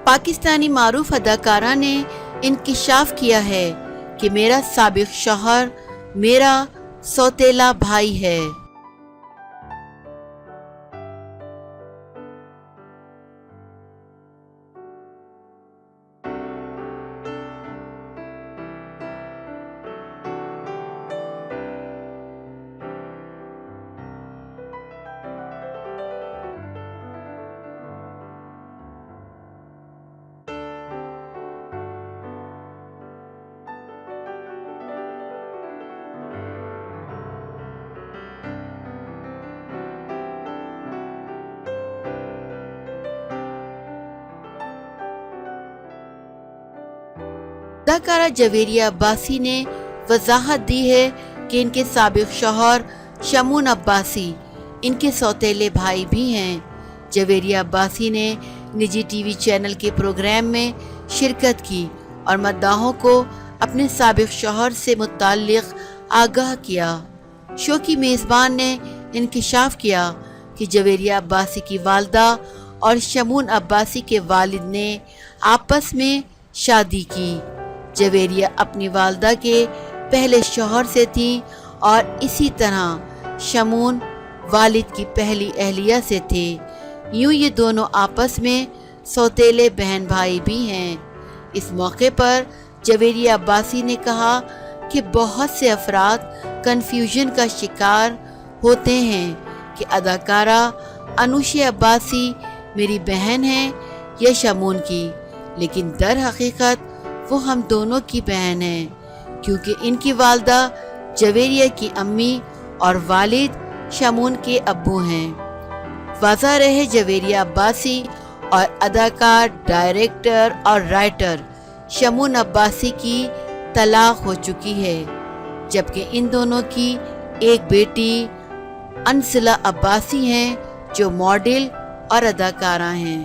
پاکستانی معروف اداکارہ نے انکشاف کیا ہے کہ میرا سابق شوہر میرا سوتیلا بھائی ہے۔ اداکارہ جویریہ عباسی نے وضاحت دی ہے کہ ان کے سابق شوہر شمون عباسی ان کے سوتیلے بھائی بھی ہیں۔ جویریہ عباسی نے نجی ٹی وی چینل کے پروگرام میں شرکت کی اور مداحوں کو اپنے سابق شوہر سے متعلق آگاہ کیا۔ شو کی میزبان نے انکشاف کیا کہ جویریہ عباسی کی والدہ اور شمون عباسی کے والد نے آپس میں شادی کی۔ جویریہ اپنی والدہ کے پہلے شوہر سے تھیں اور اسی طرح شمون والد کی پہلی اہلیہ سے تھے۔ یوں یہ دونوں آپس میں سوتیلے بہن بھائی بھی ہیں۔ اس موقع پر جویریہ عباسی نے کہا کہ بہت سے افراد کنفیوژن کا شکار ہوتے ہیں کہ اداکارہ انوشے عباسی میری بہن ہے یا شمون کی، لیکن در حقیقت وہ ہم دونوں کی بہن ہیں، کیونکہ ان کی والدہ جویریہ کی امی اور والد شمون کے ابو ہیں۔ واضح رہے جویریہ عباسی اور اداکار، ڈائریکٹر اور رائٹر شمون عباسی کی طلاق ہو چکی ہے، جبکہ ان دونوں کی ایک بیٹی انسلہ عباسی ہیں جو ماڈل اور اداکارہ ہیں۔